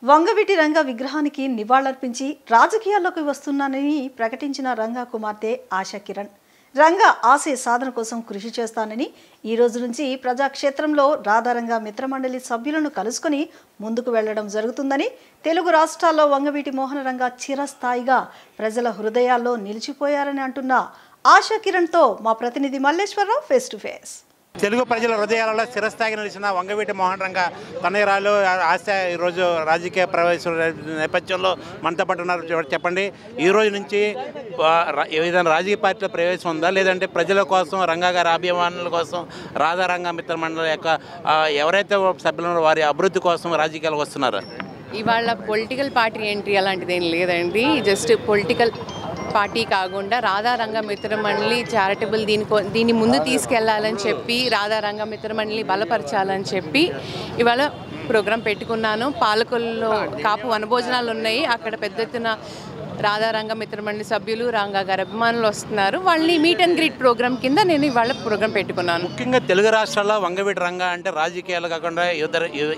వంగవీటి రంగ విగ్రహానికి నివాళులర్పించి రాజకీయాల్లోకి వస్తున్నానని ప్రకటించిన రంగా కుమార్తె ఆశా కిరణ్. రంగ ఆశయ సాధన కోసం కృషి చేస్తానని, ఈ రోజు నుంచి ప్రజాక్షేత్రంలో రాధారంగ మిత్రమండలి సభ్యులను కలుసుకుని ముందుకు వెళ్లడం జరుగుతుందని, తెలుగు రాష్ట్రాల్లో వంగవీటి మోహన రంగ చిరస్థాయిగా ప్రజల హృదయాల్లో నిలిచిపోయారని అంటున్న ఆశా కిరణ్తో మా ప్రతినిధి Malleswara Rao face to face. Telugu ప్రజల హృదయాలలో చిరస్థాయిగా నిలిచిన వంగవీటి మోహన రంగ తనయురాలు ఆశ ఈరోజు రాజకీయ ప్రవేశం నేపథ్యంలో మనతో పాటు ఉన్నారు. చెప్పండి, ఈ రోజు నుంచి ఏదైనా రాజకీయ పార్టీలో ప్రవేశం ఉందా, లేదంటే ప్రజల కోసం, రంగా గారి అభిమానుల కోసం, రాధారంగ మిత్ర మండలి యొక్క ఎవరైతే సభ్యులు వారి అభివృద్ధి కోసం రాజకీయాలకు వస్తున్నారా? ఇవాళ పొలిటికల్ పార్టీ ఎంట్రీ అలాంటిది ఏం లేదండి. జస్ట్ పొలిటికల్ పార్టీ కాకుండా రాధారంగ మిత్రమండలి చారిటబుల్ దీన్ని ముందు తీసుకెళ్లాలని చెప్పి, రాధారంగ మిత్రమండలి బలపరచాలని చెప్పి ఇవాళ ప్రోగ్రాం పెట్టుకున్నాను. పాలకొల్లో కాపు వనభోజనాలు ఉన్నాయి. అక్కడ పెద్ద ఎత్తున రాధారంగ మిత్రమండలి సభ్యులు, రంగా గారి అభిమానులు వస్తున్నారు. వాళ్ళని మీట్ అండ్ గ్రీట్ ప్రోగ్రామ్ కింద నేను ఇవాళ ప్రోగ్రాం పెట్టుకున్నాను. ముఖ్యంగా తెలుగు రాష్ట్రాల్లో వంగవీటి రంగ అంటే రాజకీయాలు కాకుండా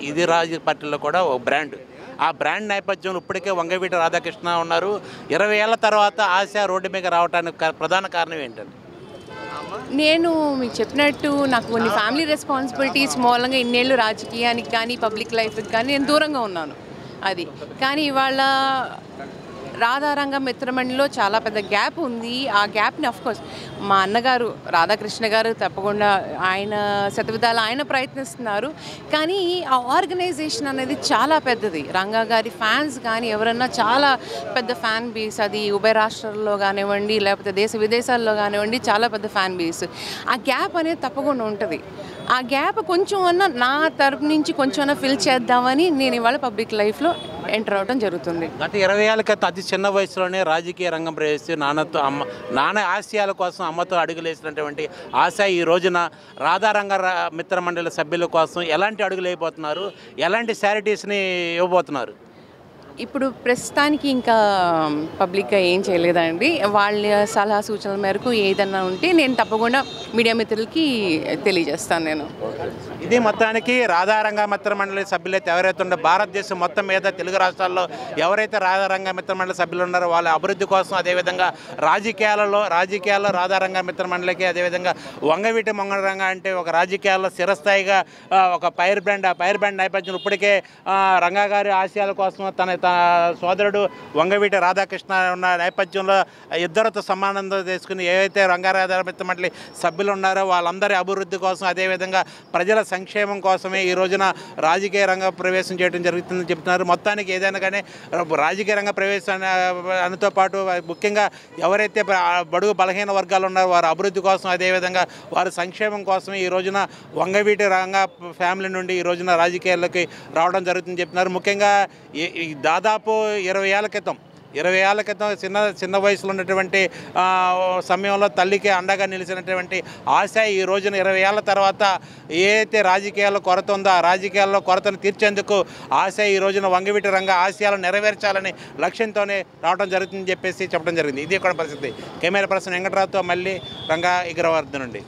ఇది రాజకీయ పార్టీలో కూడా ఒక బ్రాండ్. ఆ బ్రాండ్ నేపథ్యంలో ఇప్పటికే వంగవీటి రాధాకృష్ణ ఉన్నారు. 20 ఏళ్ల తర్వాత ఆశ రోడ్డు మీద రావడానికి ప్రధాన కారణం ఏంటండి? నేను మీకు చెప్పినట్టు నాకు కొన్ని ఫ్యామిలీ రెస్పాన్సిబిలిటీస్ మూలంగా ఇన్నేళ్ళు రాజకీయానికి కానీ పబ్లిక్ లైఫ్కి కానీ నేను దూరంగా ఉన్నాను. అది కానీ ఇవాళ రాధారంగ మిత్రమండలిలో చాలా పెద్ద గ్యాప్ ఉంది. ఆ గ్యాప్ని అఫ్కోర్స్ మా అన్నగారు రాధాకృష్ణ గారు తప్పకుండా ఆయన శతవిధాలు ఆయన ప్రయత్నిస్తున్నారు. కానీ ఆ ఆర్గనైజేషన్ అనేది చాలా పెద్దది. రంగా గారి ఫ్యాన్స్ కానీ ఎవరన్నా చాలా పెద్ద ఫ్యాన్ బేస్, అది ఉభయ రాష్ట్రాల్లో కానివ్వండి, లేకపోతే దేశ విదేశాల్లో కానివ్వండి, చాలా పెద్ద ఫ్యాన్ బేస్. ఆ గ్యాప్ అనేది తప్పకుండా ఉంటుంది. ఆ గ్యాప్ కొంచెం అన్నా నా తరపు నుంచి కొంచెం అన్నా ఫిల్ చేద్దామని నేను ఇవాళ పబ్లిక్ లైఫ్లో ఎంటర్ అవడం జరుగుతుంది. గత 20 ఏళ్ళ క్రితం అతి చిన్న వయసులోనే రాజకీయ రంగం ప్రవేశించి నాన్న ఆశయాల కోసం అమ్మతో అడుగులేసినటువంటి ఆశ ఈ రోజున రాధారంగ మిత్రమండలి సభ్యుల కోసం ఎలాంటి అడుగులు వేయబోతున్నారు, ఎలాంటి శారిటీస్ని ఇవ్వబోతున్నారు? ఇప్పుడు ప్రస్తుతానికి ఇంకా పబ్లిక్గా ఏం చేయలేదండి. వాళ్ళ సలహా సూచనల మేరకు ఏదన్నా ఉంటే నేను తప్పకుండా మీడియా మిత్రులకి తెలియజేస్తాను. నేను ఇది మొత్తానికి రాధారంగ మిత్రమండలి సభ్యులైతే ఎవరైతే ఉన్నారో భారతదేశం మొత్తం మీద తెలుగు రాష్ట్రాల్లో ఎవరైతే రాధారంగ మిత్రమండలి సభ్యులు ఉన్నారో వాళ్ళ అభివృద్ధి కోసం, అదేవిధంగా రాజకీయాల్లో రాధారంగ మిత్రమండలికి, అదేవిధంగా వంగవీటి మోహన రంగ అంటే ఒక రాజకీయాల్లో చిరస్థాయిగా ఒక ఫైర్ బ్రాండ్, ఆ ఫైర్ బ్రాండ్ నేపథ్యంలో ఇప్పటికే రంగా గారి ఆశయాల కోసం తన సోదరుడు వంగవీటి రాధాకృష్ణ ఉన్న నేపథ్యంలో ఇద్దరితో సమానంగా తీసుకుని ఏవైతే రంగారాధ మిత్రమండలి సభ్యులు ఉన్నారో వాళ్ళందరి అభివృద్ధి కోసం, అదేవిధంగా ప్రజల సంక్షేమం కోసమే ఈ రోజున రాజకీయ రంగ ప్రవేశం చేయడం జరుగుతుందని చెప్తున్నారు. మొత్తానికి ఏదైనా కానీ రాజకీయ రంగ ప్రవేశానితో పాటు ముఖ్యంగా ఎవరైతే బడుగు బలహీన వర్గాలు ఉన్నారో వారి అభివృద్ధి కోసం, అదేవిధంగా వారి సంక్షేమం కోసమే ఈ రోజున వంగవీటి రంగ ఫ్యామిలీ నుండి ఈ రోజున రాజకీయాల్లోకి రావడం జరుగుతుందని చెప్తున్నారు. ముఖ్యంగా దాదాపు 20 ఏళ్ల క్రితం చిన్న వయసులో ఉన్నటువంటి సమయంలో తల్లికి అండగా నిలిచినటువంటి ఆశ ఈ రోజున 20 ఏళ్ల తర్వాత ఏదైతే రాజకీయాల్లో కొరత ఉందో ఆ రాజకీయాల్లో కొరతను తీర్చేందుకు ఆశ ఈ రోజున వంగవీటి రంగ ఆశయాలను నెరవేర్చాలని లక్ష్యంతోనే రావడం జరుగుతుందని చెప్పేసి చెప్పడం జరిగింది. ఇది కూడా పరిస్థితి. కెమెరా పర్సన్ వెంకటరావుతో మళ్ళీ రంగా ఇగ్రవర్ధ నుండి.